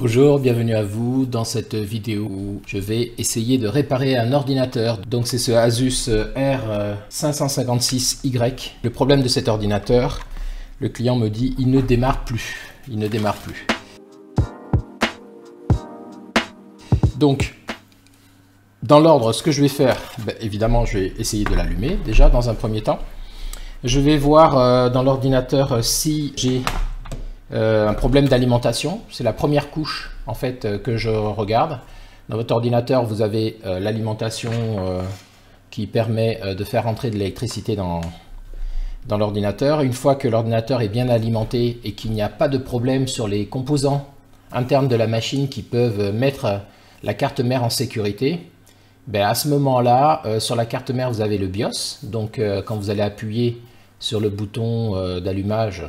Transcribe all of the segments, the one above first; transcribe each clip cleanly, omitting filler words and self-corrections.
Bonjour, bienvenue à vous dans cette vidéo où je vais essayer de réparer un ordinateur. Donc c'est ce Asus R556Y. Le problème de cet ordinateur, le client me dit il ne démarre plus. Il ne démarre plus. Donc dans l'ordre, ce que je vais faire, évidemment je vais essayer de l'allumer déjà dans un premier temps. Je vais voir dans l'ordinateur si j'ai un problème d'alimentation. C'est la première couche en fait que je regarde. Dans votre ordinateur, vous avez l'alimentation qui permet de faire entrer de l'électricité dans l'ordinateur. Une fois que l'ordinateur est bien alimenté et qu'il n'y a pas de problème sur les composants internes de la machine qui peuvent mettre la carte mère en sécurité, à ce moment-là, sur la carte mère, vous avez le BIOS. Donc quand vous allez appuyer sur le bouton d'allumage,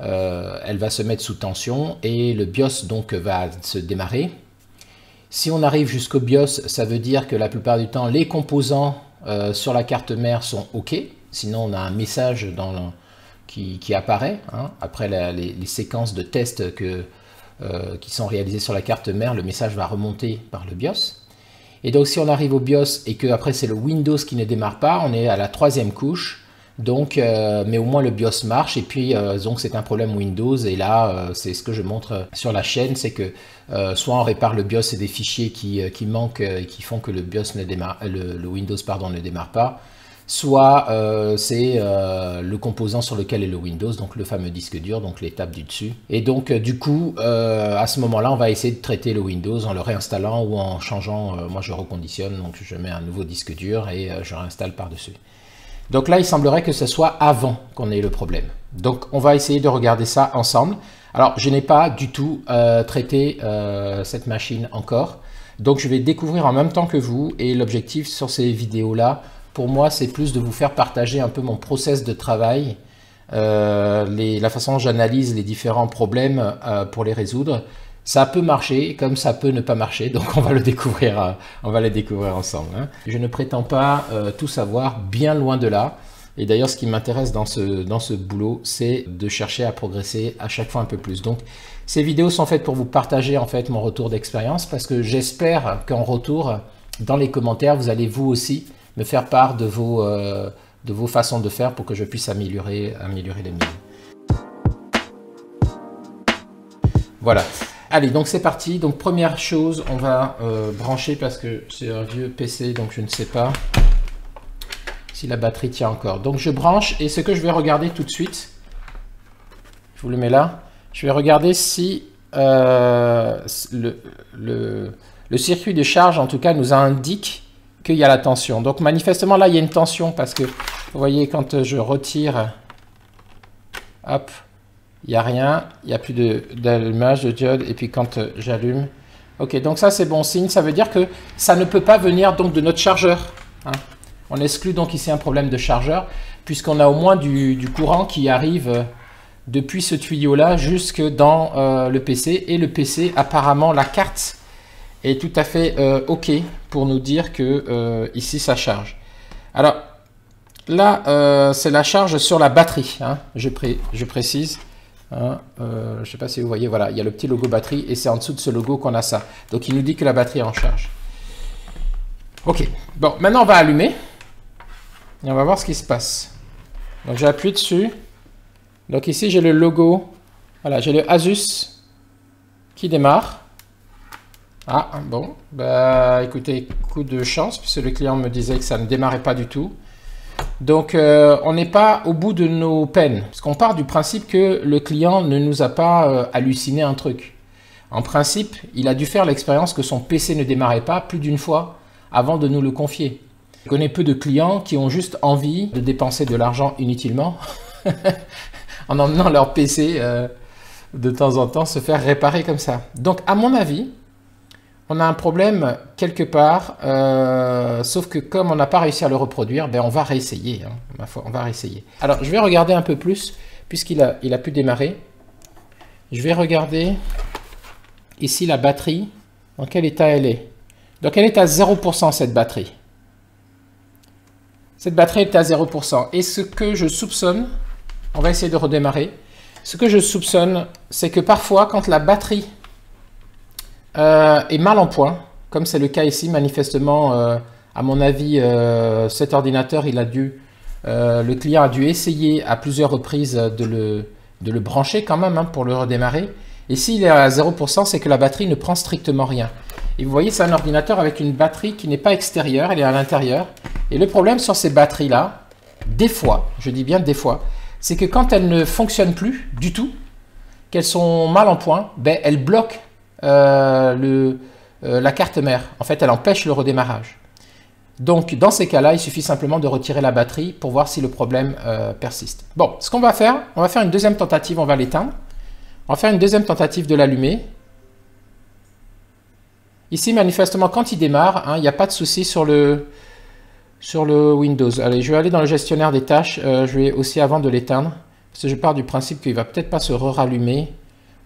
elle va se mettre sous tension et le BIOS donc va se démarrer. Si on arrive jusqu'au BIOS, ça veut dire que la plupart du temps les composants sur la carte mère sont OK. Sinon on a un message qui apparaît après les séquences de tests qui sont réalisées sur la carte mère. Le message va remonter par le BIOS. Et donc si on arrive au BIOS et que après c'est le Windows qui ne démarre pas, on est à la troisième couche. Donc, mais au moins le BIOS marche et puis donc c'est un problème Windows et là c'est ce que je montre sur la chaîne, c'est que soit on répare le BIOS et des fichiers qui manquent et qui font que le BIOS ne démarre, le Windows pardon ne démarre pas, soit c'est le composant sur lequel est le Windows, donc le fameux disque dur, donc l'étape du dessus. Et donc du coup à ce moment-là on va essayer de traiter le Windows en le réinstallant ou en changeant, moi je reconditionne, donc je mets un nouveau disque dur et je réinstalle par-dessus. Donc là, il semblerait que ce soit avant qu'on ait le problème. Donc, on va essayer de regarder ça ensemble. Alors, je n'ai pas du tout traité cette machine encore. Donc, je vais découvrir en même temps que vous. Et l'objectif sur ces vidéos-là, pour moi, c'est plus de vous faire partager un peu mon process de travail, la façon dont j'analyse les différents problèmes pour les résoudre. Ça peut marcher comme ça peut ne pas marcher, donc on va le découvrir ensemble. Je ne prétends pas tout savoir, bien loin de là. Et d'ailleurs, ce qui m'intéresse dans ce boulot, c'est de chercher à progresser à chaque fois un peu plus. Donc, ces vidéos sont faites pour vous partager en fait mon retour d'expérience, parce que j'espère qu'en retour, dans les commentaires, vous allez vous aussi me faire part de vos façons de faire pour que je puisse améliorer les miennes. Voilà. Allez, donc c'est parti. Donc première chose, on va brancher parce que c'est un vieux PC, donc je ne sais pas si la batterie tient encore. Donc je branche et ce que je vais regarder tout de suite, je vous le mets là, je vais regarder si le circuit de charge en tout cas nous indique qu'il y a la tension. Donc manifestement là il y a une tension parce que vous voyez quand je retire, hop, il n'y a rien, il n'y a plus d'allumage de diode et puis quand j'allume, ok, donc ça c'est bon signe, ça veut dire que ça ne peut pas venir donc de notre chargeur. On exclut donc ici un problème de chargeur puisqu'on a au moins du courant qui arrive depuis ce tuyau là jusque dans le PC et le PC apparemment la carte est tout à fait ok pour nous dire que ici ça charge. Alors là c'est la charge sur la batterie, je précise. Je ne sais pas si vous voyez, voilà, il y a le petit logo batterie et c'est en dessous de ce logo qu'on a ça. Donc il nous dit que la batterie est en charge. Ok, bon, maintenant on va allumer et on va voir ce qui se passe. Donc j'ai appuyé dessus. Donc ici j'ai le logo, voilà, j'ai le Asus qui démarre. Ah bon, écoutez, coup de chance puisque le client me disait que ça ne démarrait pas du tout. Donc, on n'est pas au bout de nos peines, parce qu'on part du principe que le client ne nous a pas halluciné un truc. En principe, il a dû faire l'expérience que son PC ne démarrait pas plus d'une fois avant de nous le confier. Je connais peu de clients qui ont juste envie de dépenser de l'argent inutilement en emmenant leur PC de temps en temps se faire réparer comme ça. Donc, à mon avis, on a un problème quelque part, sauf que comme on n'a pas réussi à le reproduire, on va réessayer. On va réessayer. Alors, je vais regarder un peu plus, puisqu'il a pu démarrer. Je vais regarder ici la batterie, dans quel état elle est. Donc, elle est à 0% cette batterie. Cette batterie est à 0%. Et ce que je soupçonne, on va essayer de redémarrer. Ce que je soupçonne, c'est que parfois, quand la batterie est mal en point, comme c'est le cas ici. Manifestement, à mon avis, cet ordinateur, le client a dû essayer à plusieurs reprises de le brancher quand même, hein, pour le redémarrer. Et s'il est à 0%, c'est que la batterie ne prend strictement rien. Et vous voyez, c'est un ordinateur avec une batterie qui n'est pas extérieure, elle est à l'intérieur. Et le problème sur ces batteries-là, des fois, je dis bien des fois, c'est que quand elles ne fonctionnent plus du tout, qu'elles sont mal en point, ben, elles bloquent la carte mère. En fait, elle empêche le redémarrage. Donc, dans ces cas-là, il suffit simplement de retirer la batterie pour voir si le problème persiste. Bon, ce qu'on va faire, on va faire une deuxième tentative, on va l'éteindre. On va faire une deuxième tentative de l'allumer. Ici, manifestement, quand il démarre, hein, il n'y a pas de souci sur le Windows. Allez, je vais aller dans le gestionnaire des tâches. Je vais aussi, avant de l'éteindre, parce que je pars du principe qu'il ne va peut-être pas se rallumer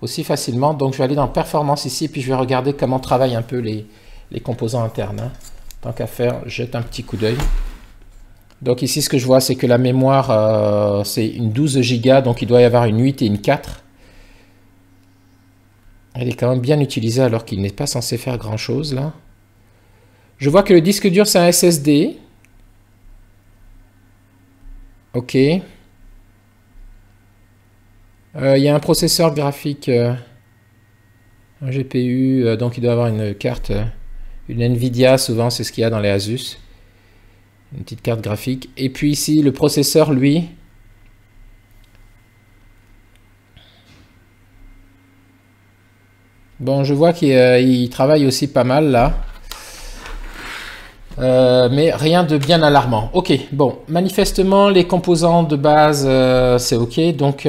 aussi facilement. Donc, je vais aller dans Performance ici, puis je vais regarder comment travaillent un peu les composants internes. Hein. Tant qu'à faire, jette un petit coup d'œil. Donc ici, ce que je vois, c'est que la mémoire, c'est une 12 Go, donc il doit y avoir une 8 et une 4. Elle est quand même bien utilisée alors qu'il n'est pas censé faire grand-chose là. Je vois que le disque dur, c'est un SSD. Ok. Il y a un processeur graphique, un GPU, donc il doit avoir une carte, une Nvidia, souvent c'est ce qu'il y a dans les Asus. Une petite carte graphique. Et puis ici, le processeur, lui, bon, je vois qu'il travaille aussi pas mal là. Mais rien de bien alarmant. Ok, bon, manifestement, les composants de base, c'est ok. Donc,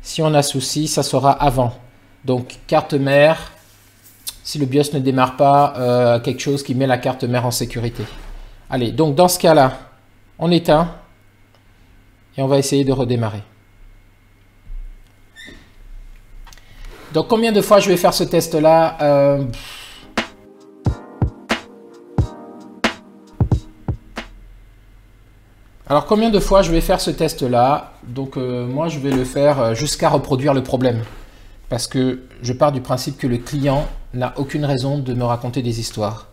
si on a souci, ça sera avant. Donc, carte mère, si le BIOS ne démarre pas, quelque chose qui met la carte mère en sécurité. Allez, donc dans ce cas-là, on éteint et on va essayer de redémarrer. Donc, combien de fois je vais faire ce test-là? Alors, combien de fois je vais faire ce test-là? Donc, moi, je vais le faire jusqu'à reproduire le problème. Parce que je pars du principe que le client n'a aucune raison de me raconter des histoires.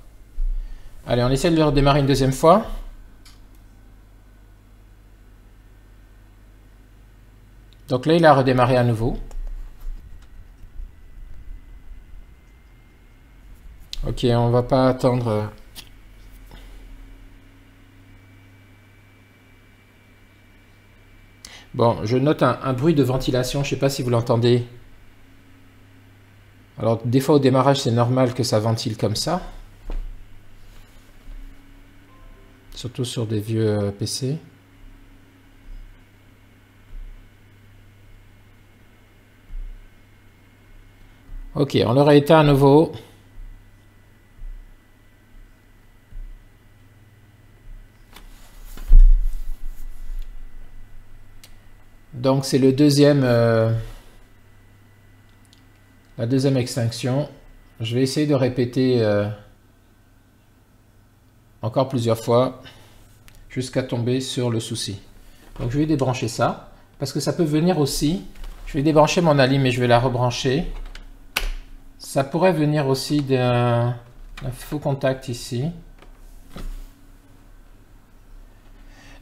Allez, on essaie de le redémarrer une deuxième fois. Donc là, il a redémarré à nouveau. Ok, on va pas attendre. Bon, je note un bruit de ventilation, je ne sais pas si vous l'entendez. Alors, des fois au démarrage, c'est normal que ça ventile comme ça. Surtout sur des vieux PC. Ok, on l'aurait éteint à nouveau. Donc c'est le deuxième, la deuxième extinction. Je vais essayer de répéter encore plusieurs fois jusqu'à tomber sur le souci. Donc je vais débrancher ça parce que ça peut venir aussi. Je vais débrancher mon alim et je vais la rebrancher. Ça pourrait venir aussi d'un faux contact ici.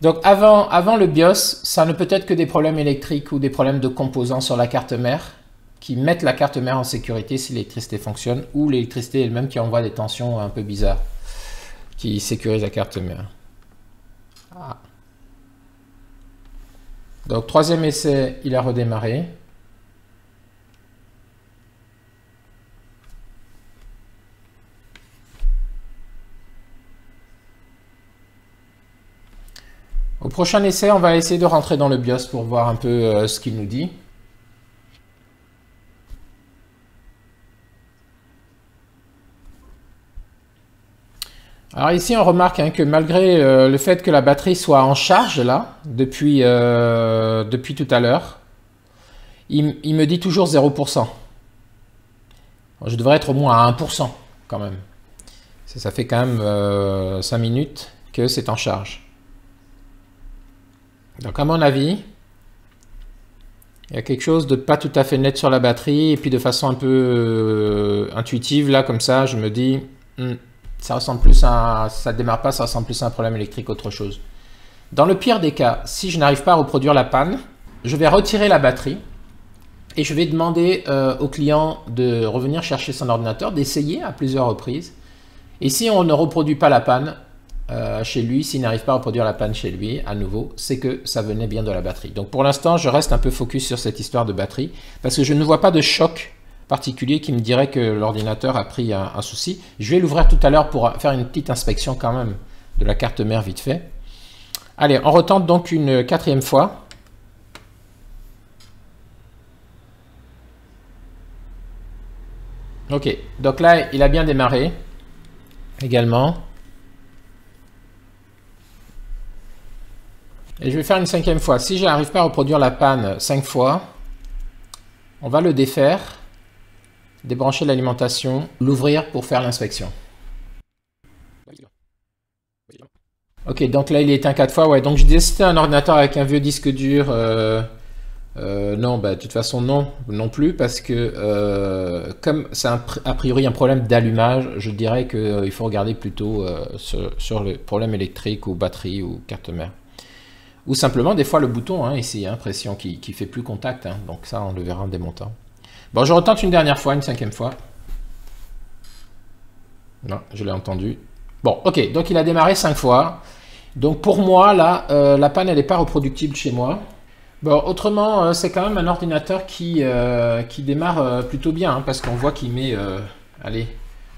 Donc avant le BIOS, ça ne peut être que des problèmes électriques ou des problèmes de composants sur la carte mère qui mettent la carte mère en sécurité si l'électricité fonctionne ou l'électricité elle-même qui envoie des tensions un peu bizarres qui sécurise la carte mère. Ah. Donc troisième essai, il a redémarré. Au prochain essai, on va essayer de rentrer dans le BIOS pour voir un peu ce qu'il nous dit. Alors ici, on remarque hein, que malgré le fait que la batterie soit en charge là, depuis tout à l'heure, il me dit toujours 0%. Je devrais être au moins à 1% quand même. Ça fait quand même 5 minutes que c'est en charge. Donc à mon avis, Il y a quelque chose de pas tout à fait net sur la batterie, et puis de façon un peu intuitive, là, comme ça, je me dis, ça ressemble plus à, ça démarre pas, ça ressemble plus à un problème électrique qu'autre chose. Dans le pire des cas, si je n'arrive pas à reproduire la panne, je vais retirer la batterie, et je vais demander au client de revenir chercher son ordinateur, d'essayer à plusieurs reprises. Et si on ne reproduit pas la panne chez lui, s'il n'arrive pas à reproduire la panne chez lui, à nouveau, c'est que ça venait bien de la batterie. Donc pour l'instant, je reste un peu focus sur cette histoire de batterie, parce que je ne vois pas de choc particulier qui me dirait que l'ordinateur a pris un souci. Je vais l'ouvrir tout à l'heure pour faire une petite inspection quand même de la carte mère vite fait. Allez, on retente donc une 4e fois. Ok, donc là, il a bien démarré également. Et je vais faire une 5e fois. Si je n'arrive pas à reproduire la panne 5 fois, on va le défaire, débrancher l'alimentation, l'ouvrir pour faire l'inspection. Ok, donc là il est éteint 4 fois. Ouais, donc je disais c'était un ordinateur avec un vieux disque dur. Non, bah, de toute façon non plus, parce que comme c'est a priori un problème d'allumage, je dirais qu'il faut regarder plutôt sur le problème électrique ou batterie ou carte mère. Ou simplement des fois le bouton ici, pression qui fait plus contact, donc ça on le verra en démontant. Bon, je retente une dernière fois, une 5e fois. Non, je l'ai entendu. Bon, ok, donc il a démarré 5 fois. Donc pour moi, là, la panne elle n'est pas reproductible chez moi. Bon, autrement, c'est quand même un ordinateur qui démarre plutôt bien, parce qu'on voit qu'il met, allez,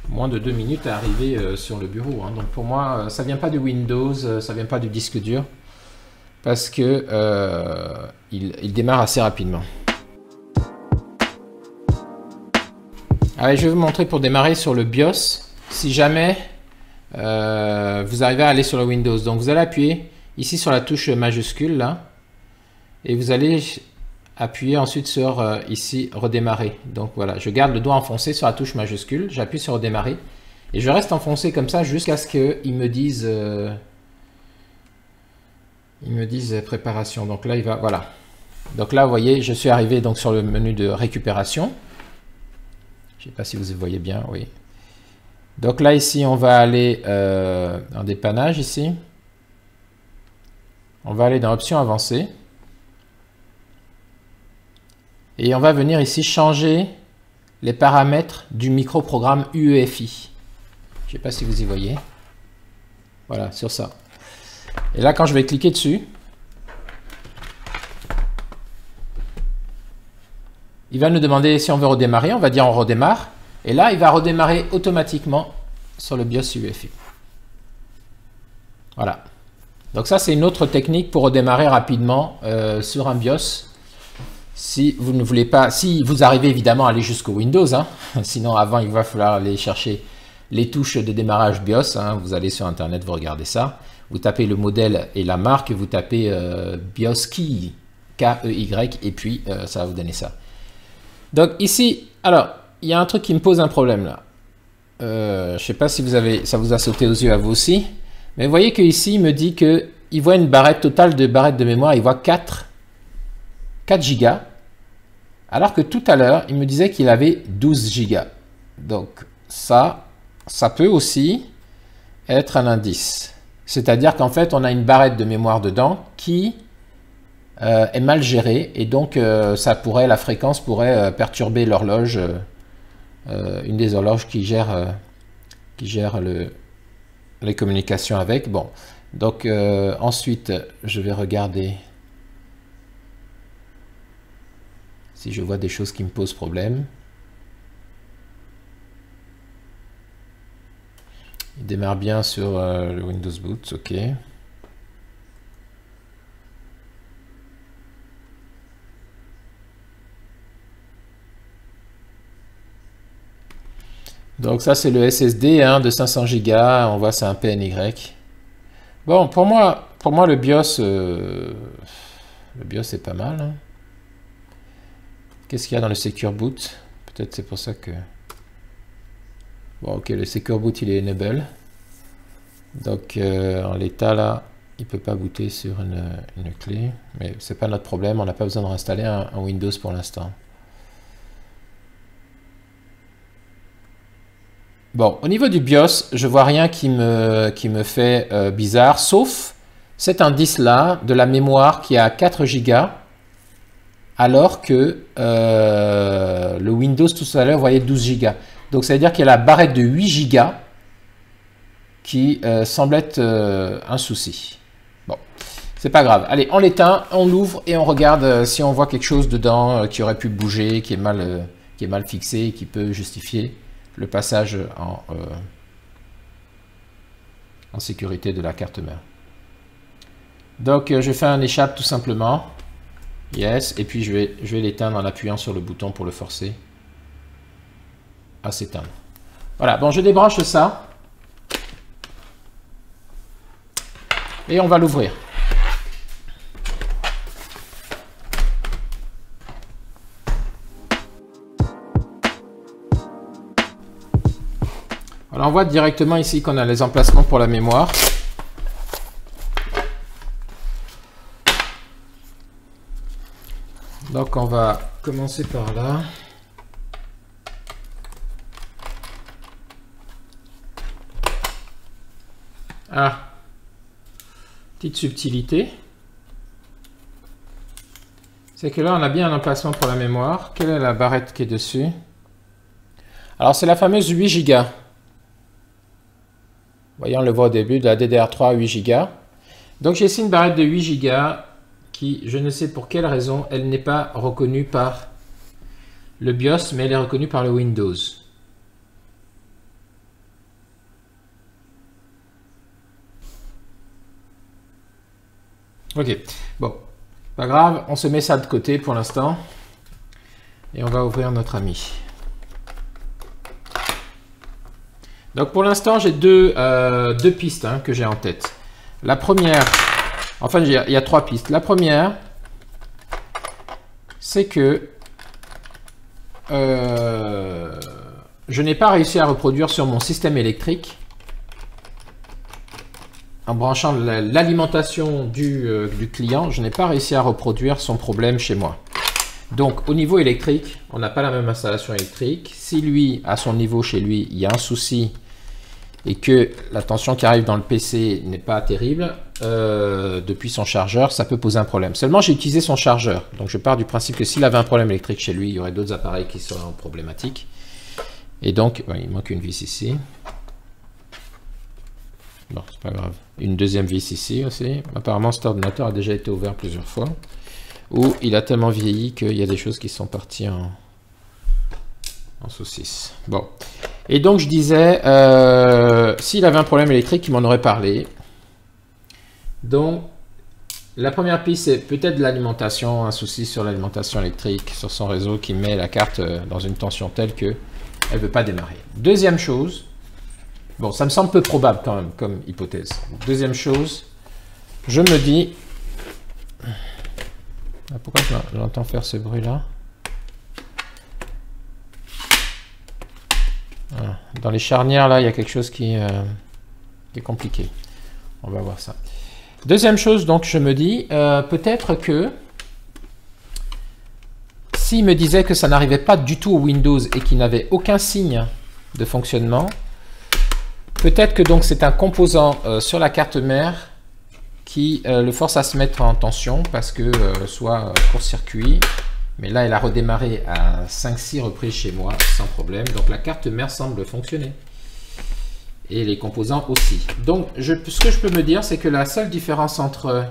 moins de 2 minutes à arriver sur le bureau. Donc pour moi, ça vient pas du Windows, ça vient pas du disque dur, parce que il démarre assez rapidement. Allez, je vais vous montrer pour démarrer sur le BIOS, si jamais vous arrivez à aller sur le Windows. Donc vous allez appuyer ici sur la touche majuscule, là. Et vous allez appuyer ensuite sur ici redémarrer. Donc voilà, je garde le doigt enfoncé sur la touche majuscule, j'appuie sur redémarrer et je reste enfoncé comme ça jusqu'à ce qu'ils me disent préparation. Donc là il va, voilà. Donc là vous voyez, je suis arrivé donc sur le menu de récupération. Je ne sais pas si vous voyez bien, oui. Donc là ici on va aller en dépannage ici. On va aller dans options avancées. Et on va venir ici changer les paramètres du microprogramme UEFI. Je ne sais pas si vous y voyez. Voilà, sur ça. Et là, quand je vais cliquer dessus, il va nous demander si on veut redémarrer. On va dire on redémarre. Et là, il va redémarrer automatiquement sur le BIOS UEFI. Voilà. Donc ça, c'est une autre technique pour redémarrer rapidement sur un BIOS. Si vous ne voulez pas, si vous arrivez évidemment à aller jusqu'au Windows, sinon avant il va falloir aller chercher les touches de démarrage BIOS, vous allez sur internet, vous regardez ça, vous tapez le modèle et la marque, vous tapez BIOS Key, K-E-Y, et puis ça va vous donner ça. Donc ici, alors, il y a un truc qui me pose un problème là. Je ne sais pas si ça vous a sauté aux yeux à vous aussi, mais vous voyez qu'ici il me dit qu'il voit une barrette totale de barrettes de mémoire, il voit 4 Go. Alors que tout à l'heure, il me disait qu'il avait 12 Go. Donc ça peut aussi être un indice. C'est-à-dire qu'en fait, on a une barrette de mémoire dedans qui est mal gérée. Et donc, la fréquence pourrait perturber l'horloge, une des horloges qui gère les communications avec. Bon, donc ensuite, je vais regarder si je vois des choses qui me posent problème. Il démarre bien sur le Windows Boot, ok. Donc ça c'est le SSD de 500 Go, on voit c'est un PNY. Bon, pour moi le BIOS est pas mal. Qu'est-ce qu'il y a dans le Secure Boot? Peut-être c'est pour ça que... Bon, ok, le Secure Boot, il est enable. Donc, en l'état, là, il peut pas booter sur une clé, mais c'est pas notre problème, on n'a pas besoin de réinstaller un Windows pour l'instant. Bon, au niveau du BIOS, je vois rien qui me fait bizarre, sauf cet indice-là de la mémoire qui est à 4 Go, alors que le Windows tout à l'heure voyait 12 Go. Donc ça veut dire qu'il y a la barrette de 8 Go qui semble être un souci. Bon, c'est pas grave. Allez, on l'éteint, on l'ouvre et on regarde si on voit quelque chose dedans qui aurait pu bouger, qui est mal fixé et qui peut justifier le passage en sécurité de la carte mère. Donc je fais un échappe tout simplement. Yes, et puis je vais l'éteindre en appuyant sur le bouton pour le forcer à s'éteindre. Voilà, bon, je débranche ça. Et on va l'ouvrir. Alors on voit directement ici qu'on a les emplacements pour la mémoire. Donc on va commencer par là. Ah, petite subtilité. C'est que là on a bien un emplacement pour la mémoire. Quelle est la barrette qui est dessus? Alors c'est la fameuse 8 Go. Voyez, on le voit au début de la DDR3 8 Go. Donc j'ai ici une barrette de 8 Go qui, je ne sais pour quelle raison, elle n'est pas reconnue par le BIOS, mais elle est reconnue par le Windows. Ok, bon, pas grave, on se met ça de côté pour l'instant et on va ouvrir notre ami. Donc pour l'instant, j'ai deux pistes que j'ai en tête. La première, enfin il y a 3 pistes. La première, c'est que je n'ai pas réussi à reproduire sur mon système électrique, en branchant l'alimentation du client, je n'ai pas réussi à reproduire son problème chez moi. Donc au niveau électrique, on n'a pas la même installation électrique. Si lui, à son niveau chez lui, il y a un souci et que la tension qui arrive dans le PC n'est pas terrible, depuis son chargeur, ça peut poser un problème. Seulement, j'ai utilisé son chargeur. Donc je pars du principe que s'il avait un problème électrique chez lui, il y aurait d'autres appareils qui seraient problématiques. Et donc, ouais, il manque une vis ici. Bon, c'est pas grave. Une deuxième vis ici aussi. Apparemment, cet ordinateur a déjà été ouvert plusieurs fois. Ou il a tellement vieilli qu'il y a des choses qui sont parties en saucisse. Bon. Et donc, je disais, s'il avait un problème électrique, il m'en aurait parlé. Donc, la première piste, c'est peut-être de l'alimentation, un souci sur l'alimentation électrique, sur son réseau qui met la carte dans une tension telle qu'elle ne veut pas démarrer. Deuxième chose, bon, ça me semble peu probable quand même comme hypothèse. Deuxième chose, je me dis, pourquoi j'entends faire ce bruit-là? Dans les charnières, là, il y a quelque chose qui est compliqué. On va voir ça. Deuxième chose, donc, je me dis, peut-être que s'il me disait que ça n'arrivait pas du tout au Windows et qu'il n'avait aucun signe de fonctionnement, peut-être que donc c'est un composant sur la carte mère qui le force à se mettre en tension parce que soit court-circuit, mais là elle a redémarré à 5-6 reprises chez moi sans problème, donc la carte mère semble fonctionner. Et les composants aussi. Donc ce que je peux me dire, c'est que la seule différence entre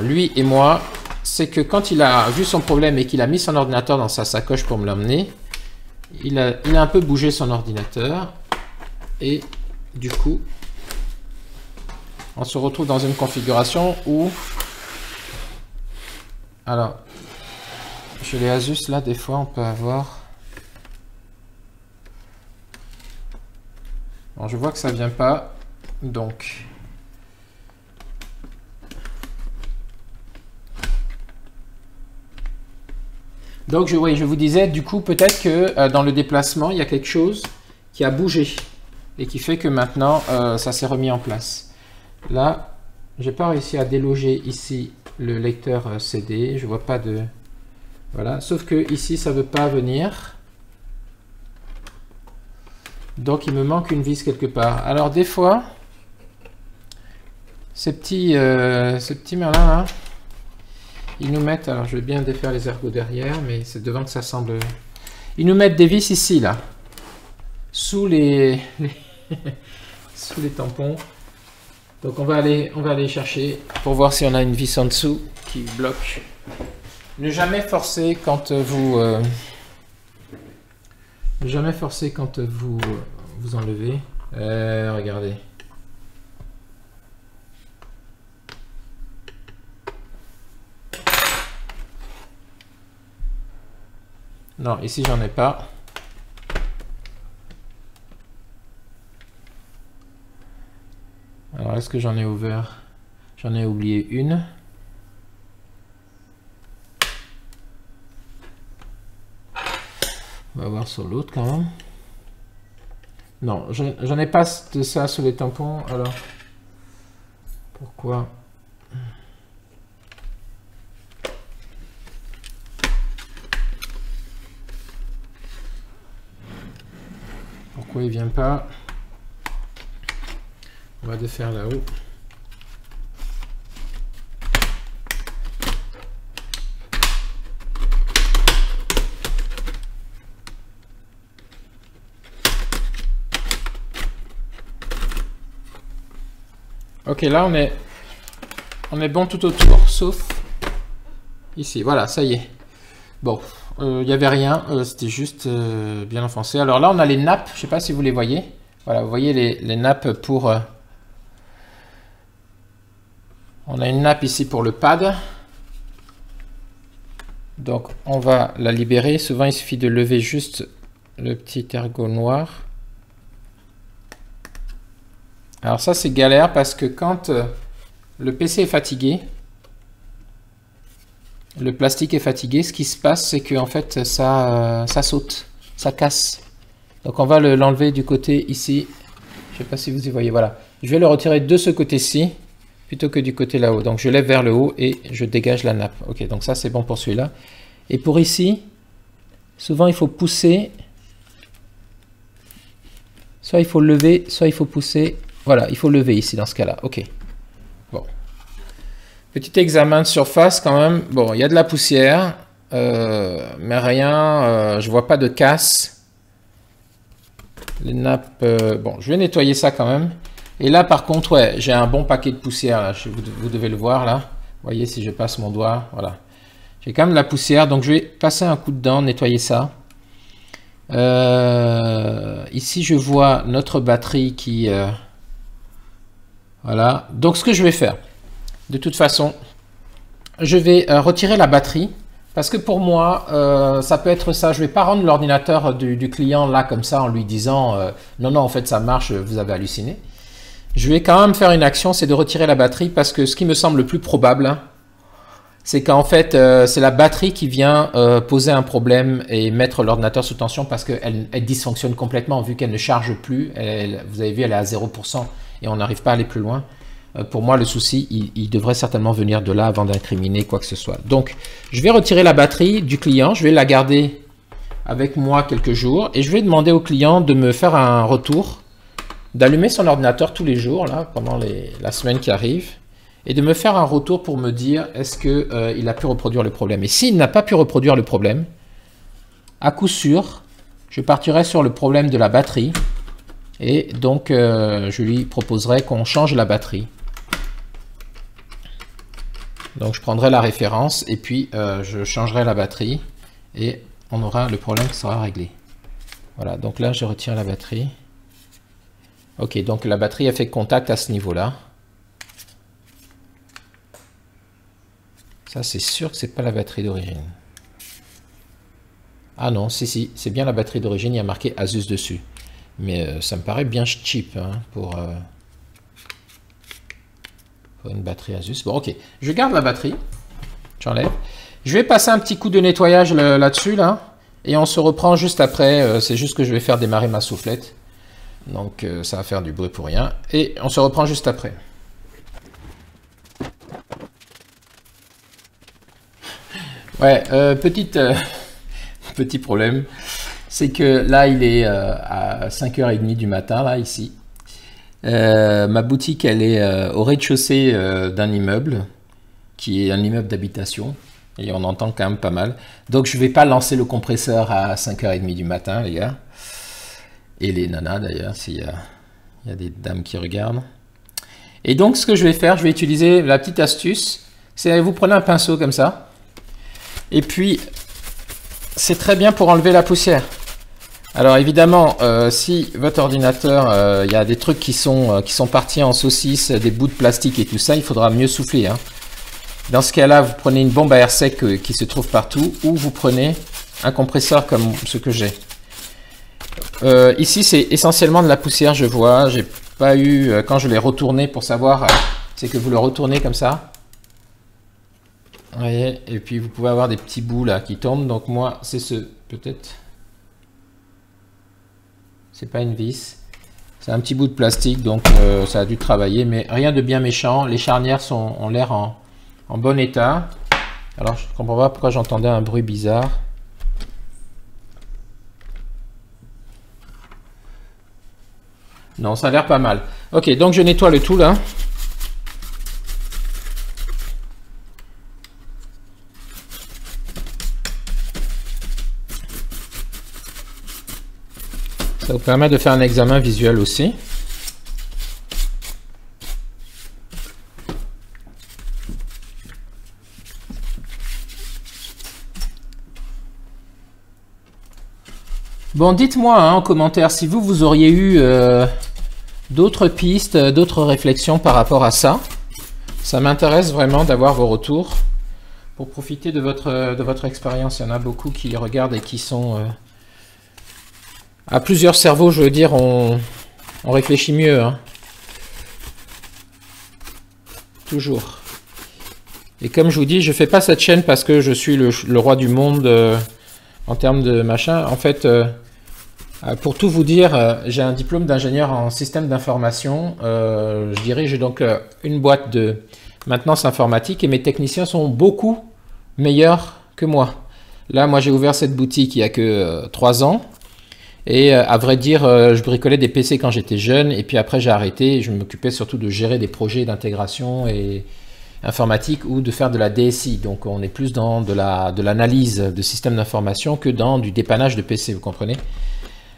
lui et moi, c'est que quand il a vu son problème et qu'il a mis son ordinateur dans sa sacoche pour me l'emmener, il a un peu bougé son ordinateur et du coup on se retrouve dans une configuration où, alors chez les Asus là des fois on peut avoir, bon, je vois que ça vient pas, donc je vous disais, du coup, peut-être que dans le déplacement, il y a quelque chose qui a bougé et qui fait que maintenant, ça s'est remis en place. Là, j'ai pas réussi à déloger ici le lecteur CD. Je vois pas de... Voilà. Sauf que ici, ça veut pas venir. Donc, il me manque une vis quelque part. Alors, des fois, ces petits malins là, ils nous mettent... Alors, je vais bien défaire les ergots derrière, mais c'est devant que ça semble... Ils nous mettent des vis ici, là. Sous les sous les tampons. Donc on va aller chercher pour voir si on a une vis en dessous qui bloque. Ne jamais forcer quand vous vous enlevez. Regardez. Non, ici j'en ai pas. Alors, est-ce que j'en ai ouvert? J'en ai oublié une. On va voir sur l'autre quand même. Non, j'en ai pas de ça sur les tampons. Alors, pourquoi? Pourquoi il vient pas? On va défaire là-haut. Ok, là on est bon tout autour, sauf ici. Voilà, ça y est. Bon, il n'y avait rien, c'était juste bien enfoncé. Alors là, on a les nappes, je ne sais pas si vous les voyez. Voilà, vous voyez les nappes pour... on a une nappe ici pour le pad. Donc on va la libérer. Souvent il suffit de lever juste le petit ergot noir. Alors ça c'est galère parce que quand le PC est fatigué, le plastique est fatigué, ce qui se passe c'est que en fait ça saute, ça casse. Donc on va l'enlever du côté ici. Je ne sais pas si vous y voyez, voilà. Je vais le retirer de ce côté-ci plutôt que du côté là-haut. Donc je lève vers le haut et je dégage la nappe. Ok, donc ça c'est bon pour celui-là. Et pour ici, souvent il faut pousser. Soit il faut lever, soit il faut pousser. Voilà, il faut lever ici dans ce cas-là. Ok. Bon. Petit examen de surface quand même. Bon, il y a de la poussière, mais rien. Je vois pas de casse. Les nappes. Bon, je vais nettoyer ça quand même. Et là, par contre, ouais, j'ai un bon paquet de poussière. Là. Vous devez le voir là. Vous voyez si je passe mon doigt, voilà. J'ai quand même de la poussière, donc je vais passer un coup dedans, nettoyer ça. Ici, je vois notre batterie qui... voilà. Donc, ce que je vais faire, de toute façon, je vais retirer la batterie. Parce que pour moi, ça peut être ça. Je ne vais pas rendre l'ordinateur du client là comme ça en lui disant non, non, en fait, ça marche, vous avez halluciné. Je vais quand même faire une action, c'est de retirer la batterie parce que ce qui me semble le plus probable, hein, c'est qu'en fait, c'est la batterie qui vient poser un problème et mettre l'ordinateur sous tension parce qu'elle dysfonctionne complètement vu qu'elle ne charge plus. Vous avez vu, elle est à 0% et on n'arrive pas à aller plus loin. Pour moi, le souci, il devrait certainement venir de là avant d'incriminer quoi que ce soit. Donc, je vais retirer la batterie du client, je vais la garder avec moi quelques jours et je vais demander au client de me faire un retour, d'allumer son ordinateur tous les jours là pendant la semaine qui arrive et de me faire un retour pour me dire est-ce que il a pu reproduire le problème. Et s'il n'a pas pu reproduire le problème, à coup sûr, je partirai sur le problème de la batterie et donc je lui proposerai qu'on change la batterie. Donc je prendrai la référence et puis je changerai la batterie et on aura le problème qui sera réglé. Voilà, donc là je retire la batterie. Ok, donc la batterie a fait contact à ce niveau-là. Ça, c'est sûr que c'est pas la batterie d'origine. Ah non, si, c'est bien la batterie d'origine, il y a marqué Asus dessus. Mais ça me paraît bien cheap hein, pour une batterie Asus. Bon, ok, je garde la batterie. J'enlève. Je vais passer un petit coup de nettoyage là-dessus, là. Et on se reprend juste après. C'est juste que je vais faire démarrer ma soufflette. Donc ça va faire du bruit pour rien. Et on se reprend juste après. Ouais, petit problème, c'est que là il est à 5h30 du matin, là ici. Ma boutique elle est au rez-de-chaussée d'un immeuble, qui est un immeuble d'habitation, et on entend quand même pas mal. Donc je vais pas lancer le compresseur à 5h30 du matin, les gars. Et les nanas d'ailleurs, s'il y a des dames qui regardent. Et donc ce que je vais faire, je vais utiliser la petite astuce, c'est vous prenez un pinceau comme ça, et puis c'est très bien pour enlever la poussière. Alors évidemment, si votre ordinateur, il y a des trucs qui sont partis en saucisse, des bouts de plastique et tout ça, il faudra mieux souffler, hein. Dans ce cas-là, vous prenez une bombe à air sec qui se trouve partout, ou vous prenez un compresseur comme ce que j'ai. Ici, c'est essentiellement de la poussière, je vois. J'ai pas eu, quand je l'ai retourné pour savoir, c'est que vous le retournez comme ça. Vous voyez, et puis vous pouvez avoir des petits bouts là qui tombent. Donc moi, c'est ce, peut-être. C'est pas une vis. C'est un petit bout de plastique, donc ça a dû travailler, mais rien de bien méchant. Les charnières ont l'air en bon état. Alors, je ne comprends pas pourquoi j'entendais un bruit bizarre. Non, ça a l'air pas mal. Ok, donc je nettoie le tout là. Ça vous permet de faire un examen visuel aussi. Bon, dites-moi hein, en commentaire si vous auriez eu d'autres pistes, d'autres réflexions par rapport à ça. Ça m'intéresse vraiment d'avoir vos retours pour profiter de votre expérience. Il y en a beaucoup qui regardent et qui sont à plusieurs cerveaux, je veux dire, on réfléchit mieux. Hein. Toujours. Et comme je vous dis, je fais pas cette chaîne parce que je suis le roi du monde en termes de machin. En fait, pour tout vous dire, j'ai un diplôme d'ingénieur en système d'information. Je dirige donc une boîte de maintenance informatique et mes techniciens sont beaucoup meilleurs que moi. Là, moi, j'ai ouvert cette boutique il y a que 3 ans. Et à vrai dire, je bricolais des PC quand j'étais jeune. Et puis après, j'ai arrêté. Et je m'occupais surtout de gérer des projets d'intégration et informatique ou de faire de la DSI. Donc, on est plus dans de l'analyse de systèmes d'information que dans du dépannage de PC, vous comprenez?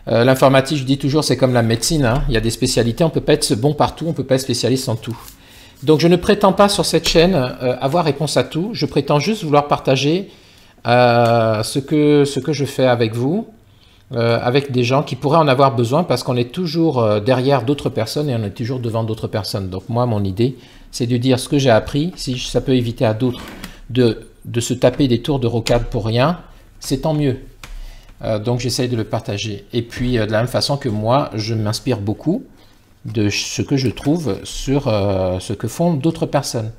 L'informatique, je dis toujours, c'est comme la médecine. Hein. Il y a des spécialités, on ne peut pas être bon partout, on ne peut pas être spécialiste en tout. Donc, je ne prétends pas sur cette chaîne avoir réponse à tout. Je prétends juste vouloir partager ce que je fais avec vous, avec des gens qui pourraient en avoir besoin parce qu'on est toujours derrière d'autres personnes et on est toujours devant d'autres personnes. Donc, moi, mon idée, c'est de dire ce que j'ai appris. Si ça peut éviter à d'autres de se taper des tours de rocade pour rien, c'est tant mieux. Donc j'essaye de le partager. Et puis de la même façon que moi, je m'inspire beaucoup de ce que je trouve sur ce que font d'autres personnes.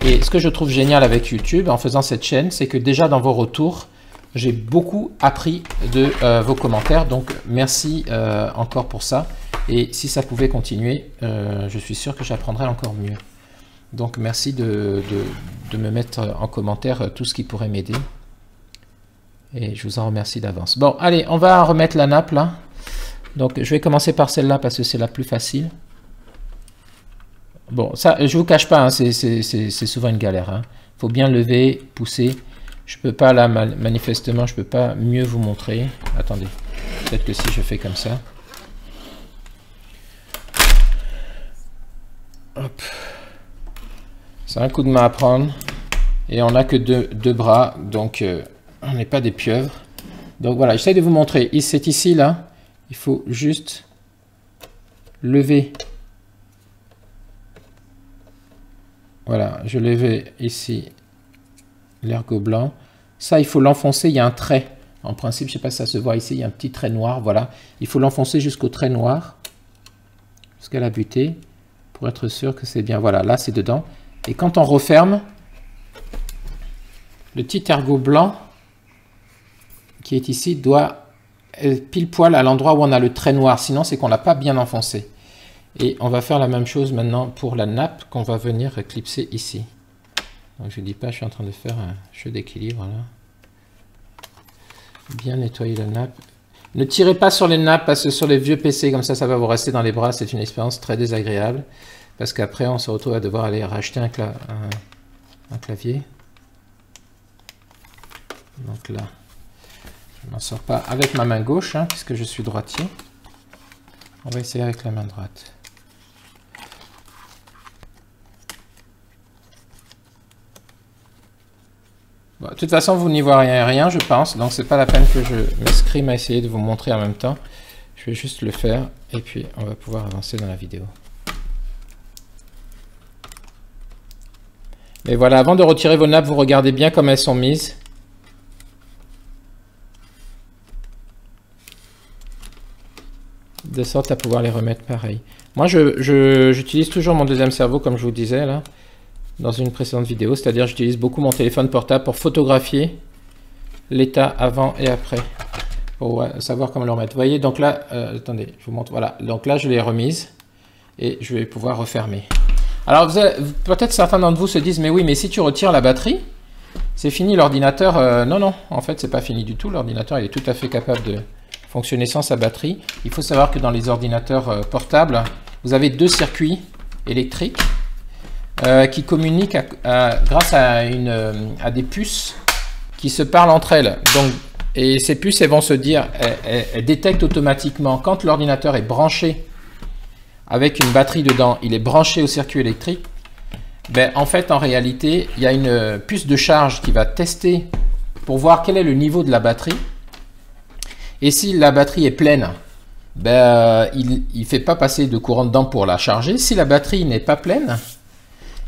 Et ce que je trouve génial avec YouTube en faisant cette chaîne, c'est que déjà dans vos retours, j'ai beaucoup appris de vos commentaires. Donc merci encore pour ça. Et si ça pouvait continuer, je suis sûr que j'apprendrai encore mieux. Donc merci de me mettre en commentaire tout ce qui pourrait m'aider. Et je vous en remercie d'avance. Bon, allez, on va remettre la nappe là. Donc, je vais commencer par celle-là parce que c'est la plus facile. Bon, ça, je vous cache pas, hein, c'est souvent une galère. Hein. Faut bien lever, pousser. Je peux pas là, manifestement, je peux pas mieux vous montrer. Attendez, peut-être que si je fais comme ça. Hop. C'est un coup de main à prendre. Et on n'a que deux bras, donc... on n'est pas des pieuvres. Donc voilà, j'essaie de vous montrer. C'est ici, là. Il faut juste lever. Voilà, je levais ici l'ergot blanc. Ça, il faut l'enfoncer. Il y a un trait. En principe, je ne sais pas si ça se voit ici. Il y a un petit trait noir. Voilà. Il faut l'enfoncer jusqu'au trait noir. Jusqu'à la butée. Pour être sûr que c'est bien. Voilà, là, c'est dedans. Et quand on referme, le petit ergot blanc qui est ici doit être pile poil à l'endroit où on a le trait noir, sinon c'est qu'on l'a pas bien enfoncé. Et on va faire la même chose maintenant pour la nappe qu'on va venir clipser ici. Donc je ne dis pas, je suis en train de faire un jeu d'équilibre là. Bien nettoyer la nappe. Ne tirez pas sur les nappes parce que sur les vieux PC, comme ça va vous rester dans les bras. C'est une expérience très désagréable. Parce qu'après, on se retrouve à devoir aller racheter un clavier. Donc là, je ne m'en sors pas avec ma main gauche, hein, puisque je suis droitier. On va essayer avec la main droite. Bon, de toute façon, vous n'y voyez rien, je pense. Donc, c'est pas la peine que je m'escrime à essayer de vous montrer en même temps. Je vais juste le faire et puis on va pouvoir avancer dans la vidéo. Mais voilà, avant de retirer vos nappes, vous regardez bien comme elles sont mises. De sorte à pouvoir les remettre pareil. Moi, j'utilise toujours mon deuxième cerveau, comme je vous disais là, dans une précédente vidéo. C'est-à-dire, j'utilise beaucoup mon téléphone portable pour photographier l'état avant et après. Pour savoir comment le remettre. Vous voyez, donc là, attendez, je vous montre. Voilà, donc là, je l'ai remise et je vais pouvoir refermer. Alors, peut-être certains d'entre vous se disent, mais oui, mais si tu retires la batterie, c'est fini l'ordinateur. Non, non, en fait, c'est pas fini du tout. L'ordinateur, il est tout à fait capable de fonctionner sans sa batterie. Il faut savoir que dans les ordinateurs portables, vous avez deux circuits électriques qui communiquent grâce à des puces qui se parlent entre elles. Donc, et ces puces, elles vont se dire, elles détectent automatiquement quand l'ordinateur est branché avec une batterie dedans, il est branché au circuit électrique. Ben, en fait, en réalité, il y a une puce de charge qui va tester pour voir quel est le niveau de la batterie. Et si la batterie est pleine, ben, il ne fait pas passer de courant dedans pour la charger. Si la batterie n'est pas pleine,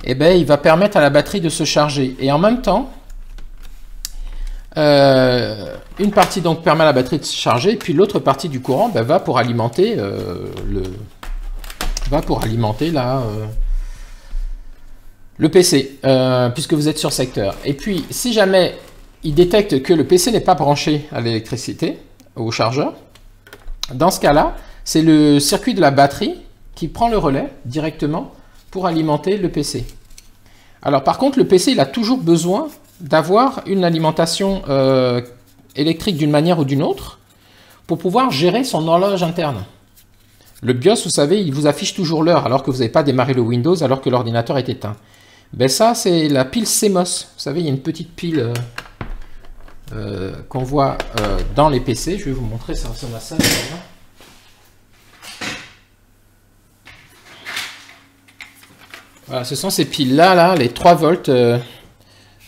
eh ben, il va permettre à la batterie de se charger. Et en même temps, une partie donc permet à la batterie de se charger, et puis l'autre partie du courant ben, va pour alimenter le PC, puisque vous êtes sur secteur. Et puis, si jamais il détecte que le PC n'est pas branché à l'électricité, au chargeur, dans ce cas-là, c'est le circuit de la batterie qui prend le relais directement pour alimenter le PC. Alors, par contre, le PC, il a toujours besoin d'avoir une alimentation électrique d'une manière ou d'une autre pour pouvoir gérer son horloge interne. Le BIOS, vous savez, il vous affiche toujours l'heure alors que vous n'avez pas démarré le Windows alors que l'ordinateur est éteint. Ben ça, c'est la pile CMOS. Vous savez, il y a une petite pile qu'on voit dans les PC. Je vais vous montrer, ça ressemble à ça. Voilà, ce sont ces piles-là, les 3 volts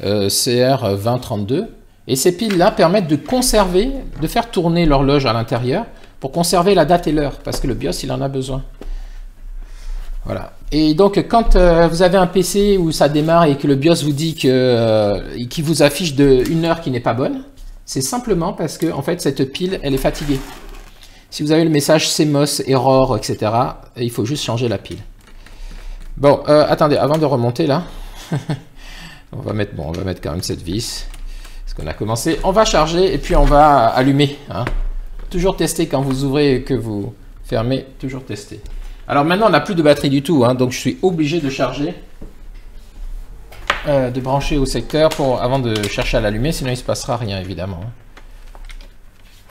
CR2032. Et ces piles-là permettent de conserver, de faire tourner l'horloge à l'intérieur pour conserver la date et l'heure, parce que le BIOS, il en a besoin. Voilà. Et donc, quand vous avez un PC où ça démarre et que le BIOS vous dit qu'il vous affiche une heure qui n'est pas bonne, c'est simplement parce que, en fait, cette pile, elle est fatiguée. Si vous avez le message CMOS, error, etc., il faut juste changer la pile. Bon, attendez, avant de remonter là, on va mettre quand même cette vis, parce qu'on a commencé. On va charger et puis on va allumer, hein. Toujours tester quand vous ouvrez et que vous fermez, toujours tester. Alors maintenant, on n'a plus de batterie du tout, hein, donc je suis obligé de charger, de brancher au secteur avant de chercher à l'allumer, sinon il ne se passera rien évidemment.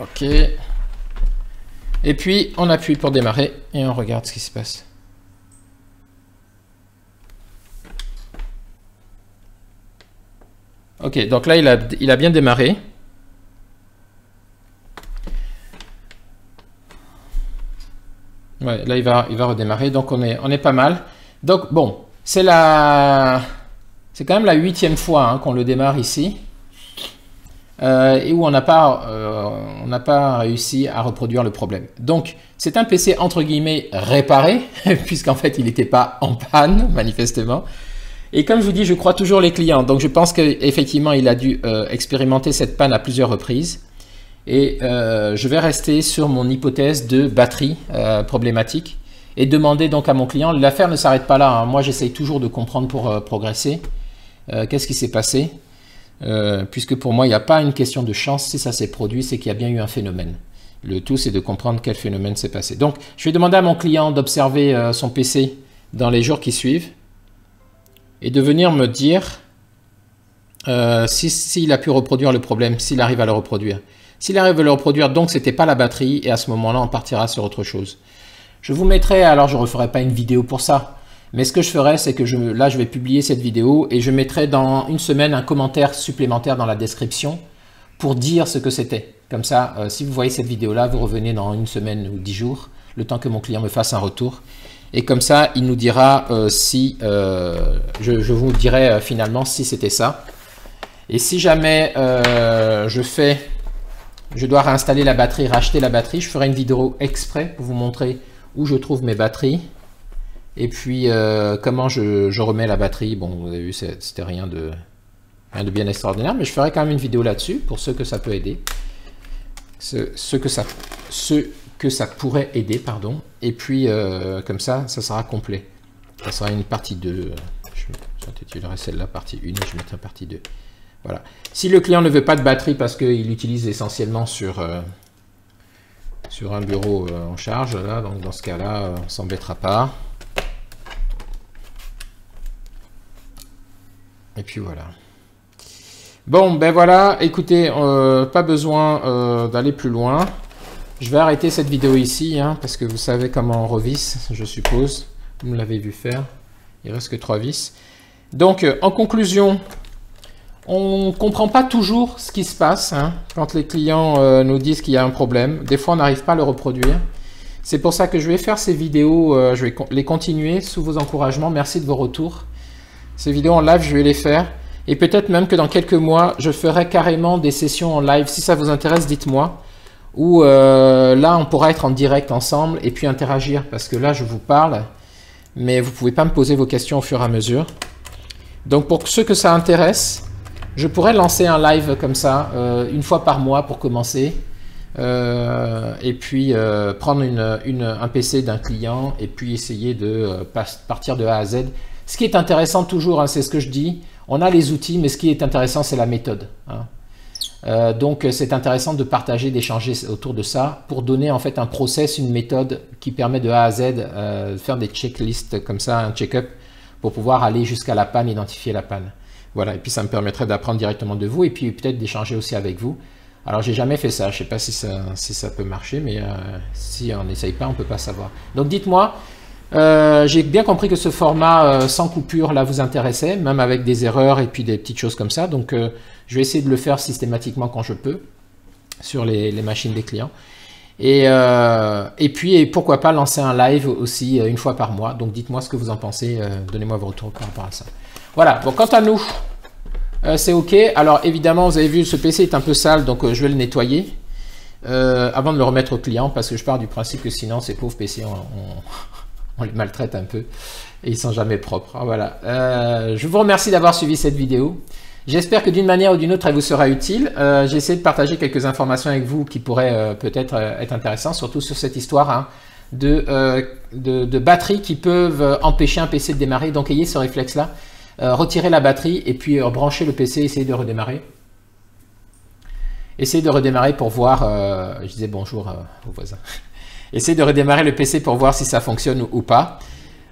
Ok. Et puis, on appuie pour démarrer et on regarde ce qui se passe. Ok, donc là, il a bien démarré. Ouais, là, il va redémarrer, donc on est pas mal. Donc, bon, c'est quand même la 8e fois hein, qu'on le démarre ici. Et où on n'a pas réussi à reproduire le problème. Donc, c'est un PC entre guillemets réparé, puisqu'en fait, il n'était pas en panne, manifestement. Et comme je vous dis, je crois toujours les clients. Donc, je pense qu'effectivement, il a dû expérimenter cette panne à plusieurs reprises. Et je vais rester sur mon hypothèse de batterie problématique et demander donc à mon client, l'affaire ne s'arrête pas là, hein. Moi, j'essaye toujours de comprendre pour progresser. Qu'est-ce qui s'est passé? Puisque pour moi, il n'y a pas une question de chance. Si ça s'est produit, c'est qu'il y a bien eu un phénomène. Le tout, c'est de comprendre quel phénomène s'est passé. Donc, je vais demander à mon client d'observer son PC dans les jours qui suivent et de venir me dire s'il a pu reproduire le problème, s'il arrive à le reproduire. S'il arrive à le reproduire, donc c'était pas la batterie, et à ce moment-là, on partira sur autre chose. Je vous mettrai, alors je ne referai pas une vidéo pour ça, mais ce que je ferai, c'est que là, je vais publier cette vidéo et je mettrai dans une semaine un commentaire supplémentaire dans la description pour dire ce que c'était. Comme ça, si vous voyez cette vidéo-là, vous revenez dans une semaine ou 10 jours, le temps que mon client me fasse un retour. Et comme ça, il nous dira si, je vous dirai finalement si c'était ça. Et si jamais je dois réinstaller la batterie, racheter la batterie, je ferai une vidéo exprès pour vous montrer où je trouve mes batteries. Et puis, comment je remets la batterie. Bon, vous avez vu, c'était rien de bien extraordinaire, mais je ferai quand même une vidéo là-dessus pour ceux que ça peut aider. Ceux que ça pourrait aider, pardon. Et puis, comme ça sera complet. Ça sera une partie 2. J'intitulerai celle-là partie 1 et je mettrai partie 2. Voilà. Si le client ne veut pas de batterie parce qu'il l'utilise essentiellement sur un bureau en charge, là, donc dans ce cas-là, on ne s'embêtera pas. Et puis voilà. Bon, ben voilà, écoutez, pas besoin d'aller plus loin. Je vais arrêter cette vidéo ici, hein, parce que vous savez comment on revisse, je suppose. Vous me l'avez vu faire. Il reste que 3 vis. Donc, en conclusion, on ne comprend pas toujours ce qui se passe hein, quand les clients nous disent qu'il y a un problème. Des fois, on n'arrive pas à le reproduire. C'est pour ça que je vais faire ces vidéos, je vais les continuer sous vos encouragements. Merci de vos retours. Ces vidéos en live, je vais les faire. Et peut-être même que dans quelques mois, je ferai carrément des sessions en live. Si ça vous intéresse, dites-moi. Ou là, on pourra être en direct ensemble et puis interagir. Parce que là, je vous parle, mais vous ne pouvez pas me poser vos questions au fur et à mesure. Donc, pour ceux que ça intéresse, je pourrais lancer un live comme ça, une fois par mois pour commencer. Et puis, prendre un PC d'un client et puis essayer de partir de A à Z. Ce qui est intéressant toujours, hein, c'est ce que je dis, on a les outils, mais ce qui est intéressant, c'est la méthode. Hein. Donc, c'est intéressant de partager, d'échanger autour de ça pour donner en fait un process, une méthode qui permet de A à Z de faire des checklists comme ça, un check-up pour pouvoir aller jusqu'à la panne, identifier la panne. Voilà, et puis ça me permettrait d'apprendre directement de vous et puis peut-être d'échanger aussi avec vous. Alors, j'ai jamais fait ça, je ne sais pas si ça peut marcher, mais si on n'essaye pas, on ne peut pas savoir. Donc, dites-moi. J'ai bien compris que ce format sans coupure là vous intéressait, même avec des erreurs et puis des petites choses comme ça. Donc je vais essayer de le faire systématiquement quand je peux sur les machines des clients. Et puis pourquoi pas lancer un live aussi une fois par mois. Donc dites-moi ce que vous en pensez, donnez-moi vos retours par rapport à ça. Voilà, bon, quant à nous, c'est OK. Alors évidemment, vous avez vu, ce PC est un peu sale, donc je vais le nettoyer avant de le remettre au client parce que je pars du principe que sinon ces pauvres PC, on les maltraite un peu et ils sont jamais propres. Voilà. Je vous remercie d'avoir suivi cette vidéo. J'espère que d'une manière ou d'une autre, elle vous sera utile. J'ai essayé de partager quelques informations avec vous qui pourraient peut-être être intéressantes, surtout sur cette histoire hein, de batteries qui peuvent empêcher un PC de démarrer. Donc ayez ce réflexe-là. Retirez la batterie et puis branchez le PC, essayez de redémarrer. Essayez de redémarrer pour voir... je disais bonjour aux voisins. Essayez de redémarrer le PC pour voir si ça fonctionne ou pas,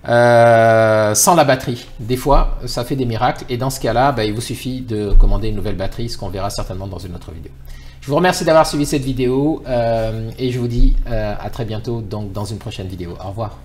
sans la batterie. Des fois, ça fait des miracles et dans ce cas-là, il vous suffit de commander une nouvelle batterie, ce qu'on verra certainement dans une autre vidéo. Je vous remercie d'avoir suivi cette vidéo et je vous dis à très bientôt donc, dans une prochaine vidéo. Au revoir.